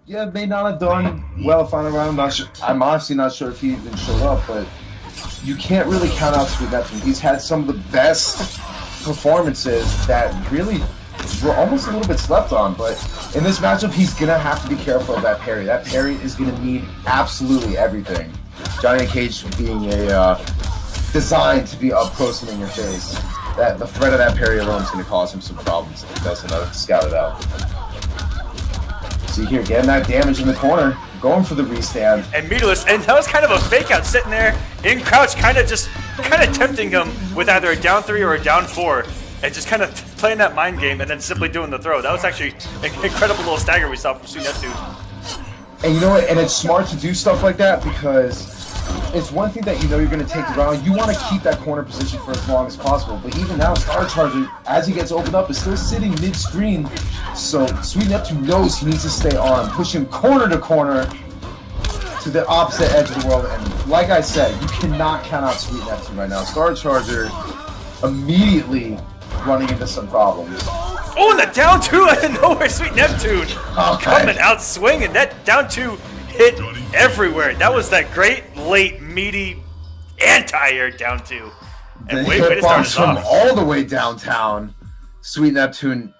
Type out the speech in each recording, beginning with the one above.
Yeah, may not have done well final round. Not sure. I'm honestly not sure if he even showed up, but you can't really count out Sweet Neptune. He's had some of the best performances that really were almost a little bit slept on. But in this matchup, he's gonna have to be careful of that parry. That parry is gonna need absolutely everything. Johnny Cage being a designed to be up close and in your face. That the threat of that parry alone is gonna cause him some problems if he doesn't scout it out. See here, getting that damage in the corner, going for the restand. And meterless, and that was kind of a fake out, sitting there in crouch, kind of tempting him with either a down 3 or a down 4, and just kind of playing that mind game and then simply doing the throw. That was actually an incredible little stagger we saw from Sweet Neptune. And you know what, and it's smart to do stuff like that because it's one thing that you know you're going to take the round. You want to keep that corner position for as long as possible. But even now, Starcharger, as he gets opened up, is still sitting mid-screen. So Sweet Neptune knows he needs to stay on, push him corner to corner to the opposite edge of the world. And like I said, you cannot count out Sweet Neptune right now. Starcharger immediately running into some problems. Oh, and the down 2 out of nowhere, Sweet Neptune coming out swinging. That down 2 hit everywhere. That was that great late meaty anti-air down 2. And the way to start us from off. all the way downtown. Sweet Neptune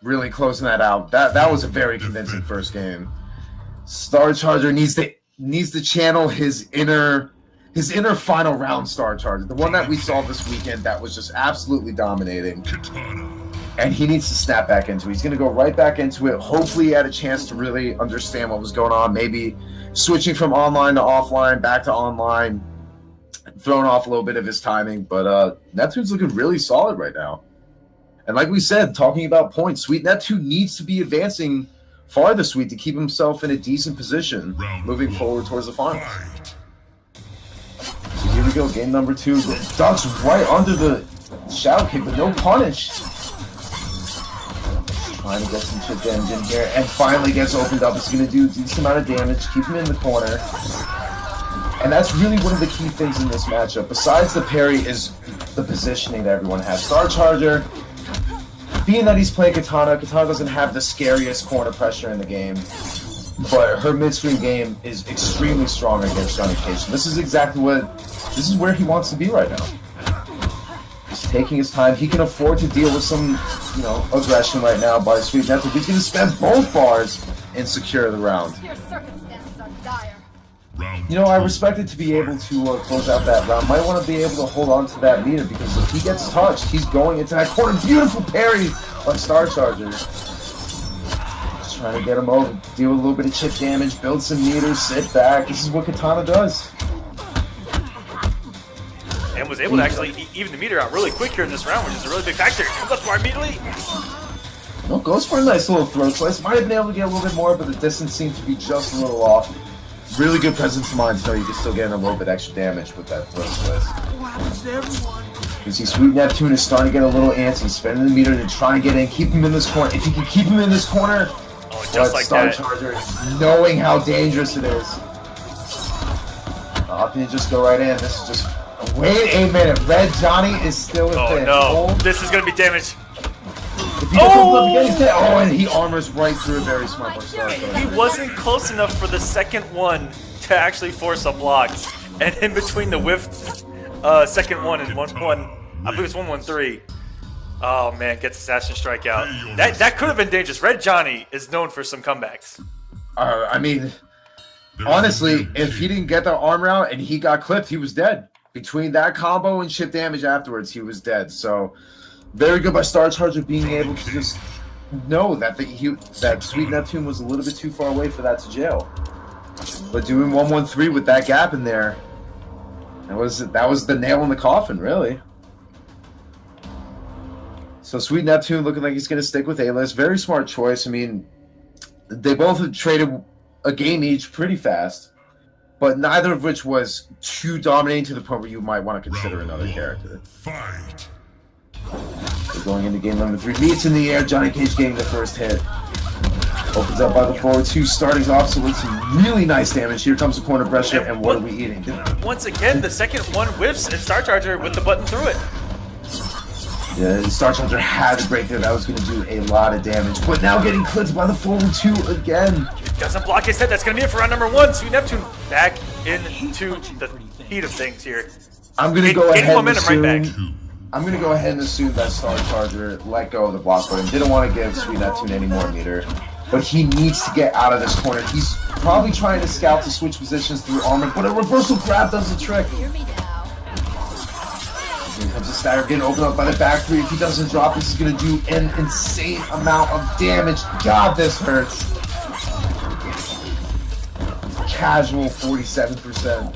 really closing that out. That was a very convincing first game. Starcharger needs to channel his inner final round Starcharger, the one that we saw this weekend that was just absolutely dominating. And he needs to snap back into it. He's going to go right back into it. Hopefully he had a chance to really understand what was going on. Maybe switching from online to offline, back to online, throwing off a little bit of his timing. But Neptune's looking really solid right now. And like we said, talking about points, Sweet Neptune needs to be advancing farther, Sweet, to keep himself in a decent position moving forward towards the finals. So here we go, game number 2. Ducks right under the shadow kick, but no punish. Trying to get some chip damage in here, and finally gets opened up. It's going to do a decent amount of damage, keep him in the corner. And that's really one of the key things in this matchup. Besides the parry is the positioning that everyone has. Starcharger, being that he's playing Katana doesn't have the scariest corner pressure in the game, but her mid-screen game is extremely strong against Johnny Cage. So this is where he wants to be right now. He's taking his time. He can afford to deal with some, aggression right now by Sweet Neptune. He's going to spend both bars and secure the round. I respect it to be able to close out that round. Might want to be able to hold on to that meter because if he gets touched, he's going into that corner. Beautiful parry on Starcharger. Just trying to get him over, deal with a little bit of chip damage, build some meters, sit back. This is what Katana does. And was able to actually even the meter out really quick here in this round, which is a really big factor. Comes up for immediately. No, goes for a nice little throw slice. Might have been able to get a little bit more, but the distance seemed to be just a little off. Really good presence of mind, so you can still get in a little bit extra damage with that throw slice. You see Sweet Neptune is starting to get a little antsy, spending the meter to try and get in, keep him in this corner. If you can keep him in this corner, just like Starcharger, knowing how dangerous it is. Opting to just go right in. This is just... Wait a minute, Red Johnny is still within. Oh no, this is going to be damage. If he gets opened up again, he's dead. Oh, and he armors right through a very smart one. He wasn't close enough for the second one to actually force a block. And in between the whiffed second one and 1-1, I believe it's 1-1-3. Oh man, gets assassin strike out. That could have been dangerous. Red Johnny is known for some comebacks. I mean, honestly, if he didn't get the armor out and he got clipped, he was dead. Between that combo and chip damage afterwards, he was dead. So, very good by Starcharger being able to just know that that Sweet Neptune was a little bit too far away for that to jail. But doing 1-1-3 with that gap in there, that was the nail in the coffin, really. So Sweet Neptune looking like he's going to stick with A-List. Very smart choice. I mean, they both have traded a game each pretty fast. But neither of which was too dominating to the point where you might want to consider another character. So going into game number 3. Meets in the air. Johnny Cage getting the first hit. Opens up by the forward 2. Starting off so with some really nice damage. Here comes the corner pressure. And what are we eating? Once again, the second one whiffs and Starcharger with the button through it. Yeah, Starcharger had to break there. That was going to do a lot of damage. But now getting clipped by the forward 2 again. Doesn't block his head. That's going to be it for round number 1. Sweet Neptune back into the heat of things here. I'm going to go ahead and assume... right back. I'm going to go ahead and assume that Starcharger let go of the block button. Didn't want to give Sweet Neptune any more meter. But he needs to get out of this corner. He's probably trying to scout to switch positions through armor, but a reversal grab does the trick. Here comes the stagger getting opened up by the back 3. If he doesn't drop, this is going to do an insane amount of damage. God, this hurts. Casual 47%.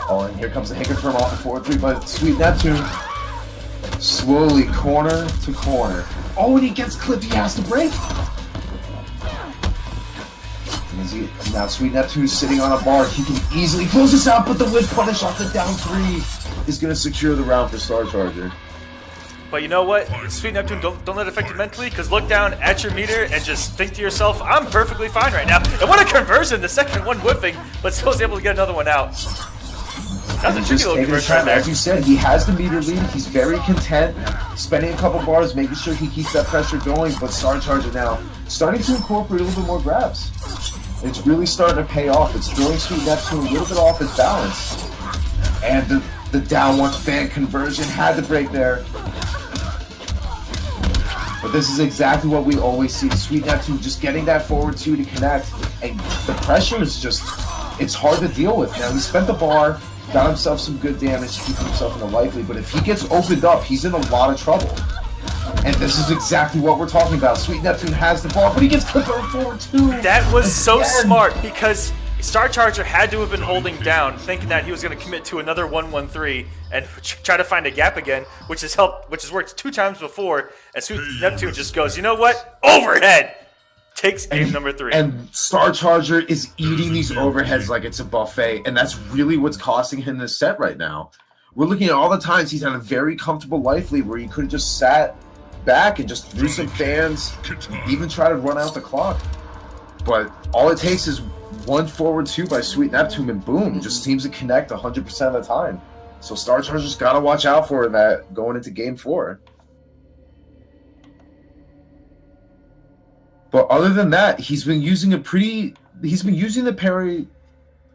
Oh, and here comes the hit confirm off the forward 3 by Sweet Neptune. Slowly corner to corner. Oh, when he gets clipped, he has to break. Now Sweet Neptune is sitting on a bar. He can easily close this out, but the whip punish off the down 3 is going to secure the round for Starcharger. But you know what? Sweet Neptune, don't let it affect you mentally, because look down at your meter and just think to yourself, I'm perfectly fine right now. And what a conversion, the second one whipping, but still was able to get another one out. That's a tricky little conversion right there. As you said, he has the meter lead. He's very content, spending a couple bars, making sure he keeps that pressure going, but Starcharger now starting to incorporate a little bit more grabs. It's really starting to pay off. It's throwing Sweet Neptune a little bit off his balance. And the down 1 fan conversion had to break there. But this is exactly what we always see. Sweet Neptune just getting that forward 2 to connect. And the pressure is just, it's hard to deal with. Now, he spent the bar, got himself some good damage to keep himself in the life lead, but if he gets opened up, he's in a lot of trouble. And this is exactly what we're talking about. Sweet Neptune has the ball, but he gets clipped on forward 2. That was so smart, because Starcharger had to have been holding down, thinking that he was going to commit to another 1-1-3 and try to find a gap again, which has worked 2 times before, and Sweet Neptune just goes, you know what? Overhead! Takes game number 3. And Starcharger is eating these overheads like it's a buffet, and that's really what's costing him this set right now. We're looking at all the times he's had a very comfortable life lead where he could have just sat back and just threw some fans, even try to run out the clock. But all it takes is 1 forward 2 by Sweet Neptune, and boom, just seems to connect 100% of the time. So Starcharger's got to watch out for that going into game 4. But other than that, he's been using the parry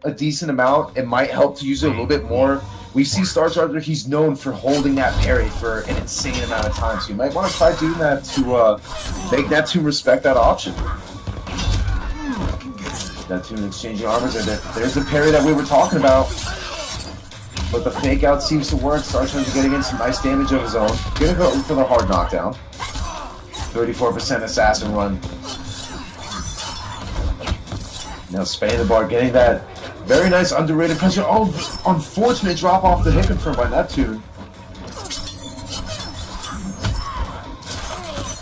a decent amount. It might help to use it a little bit more. We see Starcharger, he's known for holding that parry for an insane amount of time. So you might want to try doing that to make Neptune respect that option. Neptune exchanging armors. There's the parry that we were talking about. But the fake out seems to work. Starcharger getting in some nice damage of his own. Gonna go for the hard knockdown. 34% assassin run. Now spanning the bar, getting that very nice underrated pressure. Oh, unfortunate drop off the hit confirm by Neptune.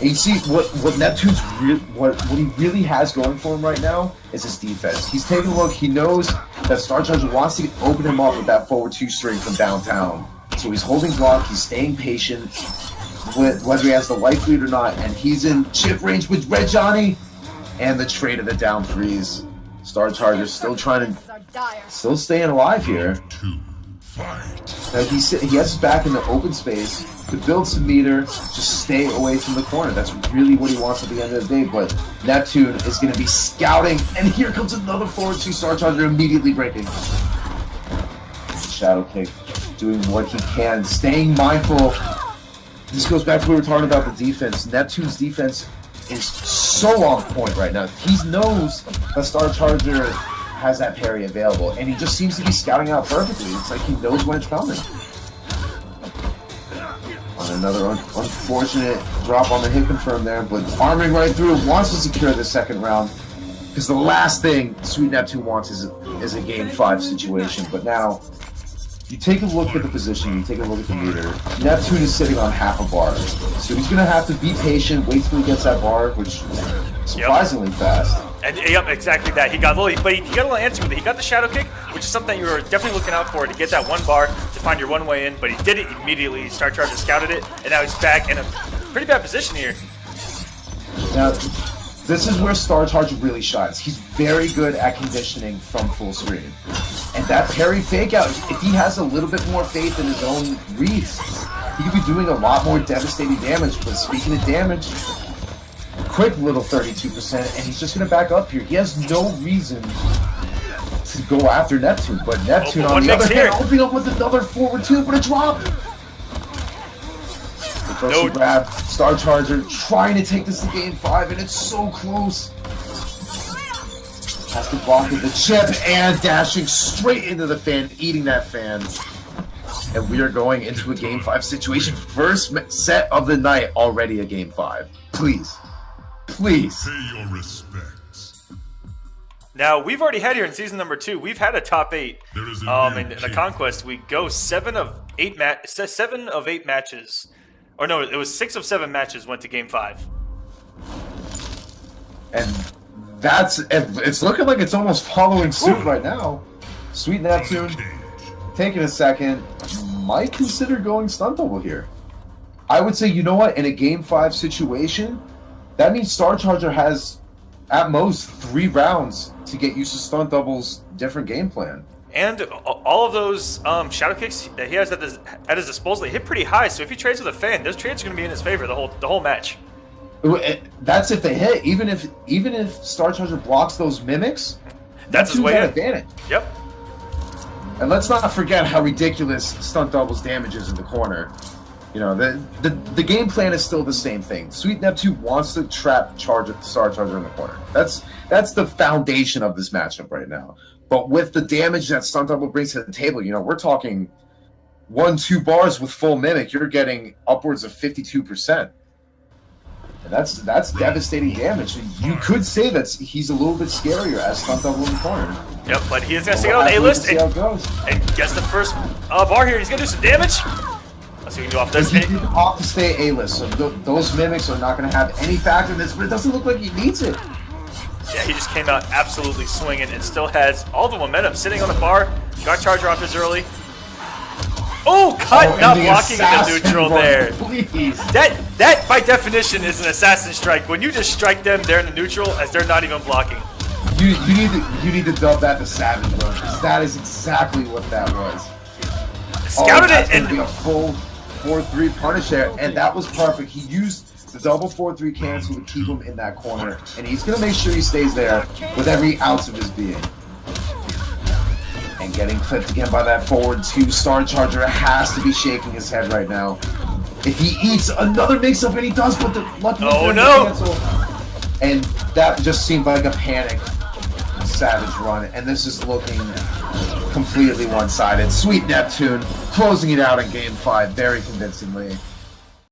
And you see what Neptune's what he really has going for him right now is his defense. He's taking a look. He knows that Starcharger wants to open him up with that forward 2 string from downtown. So he's holding block. He's staying patient, whether he has the life lead or not. And he's in chip range with Red Johnny and the trade of the down freeze. Starcharger still staying alive here. Now he has his back in the open space to build some meter, just stay away from the corner. That's really what he wants at the end of the day. But Neptune is going to be scouting, and here comes another forward 2. Starcharger immediately breaking. Shadow kick, doing what he can, staying mindful. This goes back to what we were talking about the defense. Neptune's defense is so on point right now. He knows that Starcharger has that parry available, and he just seems to be scouting out perfectly. It's like he knows when it's coming. On another unfortunate drop on the hit confirm there, but arming right through, wants to secure the second round, because the last thing Sweet Neptune wants is a game 5 situation. But now, you take a look at the position, you take a look at the meter. Neptune is sitting on half a bar, so he's going to have to be patient, wait till he gets that bar, which is surprisingly fast. And yep, exactly that. He got a little answer with it. He got the shadow kick, which is something you were definitely looking out for to get that 1 bar to find your 1 way in. But he did it immediately. Starcharger scouted it, and now he's back in a pretty bad position here. Now, this is where Starcharger really shines. He's very good at conditioning from full screen. And that parry fake out, if he has a little bit more faith in his own reads, he could be doing a lot more devastating damage. But speaking of damage, quick little 32%, and he's just going to back up here. He has no reason to go after Neptune, but Neptune on the other hand, opening up with another forward 2, but a drop. The first grab, Starcharger trying to take this to game 5, and it's so close. Has to block with the chip and dashing straight into the fan, eating that fan. And we are going into a game 5 situation. First set of the night, already a game 5. Please. Please. Pay your respects. Now, we've already had here in season number 2, we've had a top 8. In the Konquest, we go 7 of 8 matches. Or no, it was 6 of 7 matches went to game 5. And it's looking like it's almost following suit right now. Sweet Neptune taking a second, might consider going stunt double here. I would say, you know what, in a game 5 situation, that means Starcharger has at most 3 rounds to get used to stunt double's different game plan. And all of those shadow kicks that he has at his disposal, they hit pretty high. So if he trades with a fan, those trades are going to be in his favor the whole match. That's if they hit. Even if Starcharger blocks those mimics, that's his way in. Advantage. Yep. And let's not forget how ridiculous stunt double's damage is in the corner. You know, the game plan is still the same thing. Sweet Neptune wants to trap Starcharger in the corner. That's the foundation of this matchup right now. But with the damage that stunt double brings to the table, you know, we're talking 1-2 bars with full mimic. You're getting upwards of 52%. And that's devastating damage. And you could say that he's a little bit scarier as stunt double in the corner. Yep, but he is going to stay on the A-list and gets the first bar here. He's going to do some damage. Let's see what he can do off this. He did opt to stay A-list, so those mimics are not going to have any factor in this, but it doesn't look like he needs it. Yeah, he just came out absolutely swinging and still has all the momentum sitting on the bar. Got Charger off his early. Oh, cut! Not blocking in the neutral there. Please. That by definition is an assassin strike. When you just strike them, they're in the neutral as they're not even blocking. You need to dub that the savage run, because that is exactly what that was. Scouted it and be a full 4-3 punish there, and that was perfect. He used the double 4-3 cancel to keep him in that corner, and he's gonna make sure he stays there with every ounce of his being. And getting clipped again by that forward 2, Starcharger has to be shaking his head right now. If he eats another mix-up, and he does, but the lucky cancel, and that just seemed like a panic savage run, and this is looking completely one-sided. Sweet Neptune closing it out in game 5 very convincingly.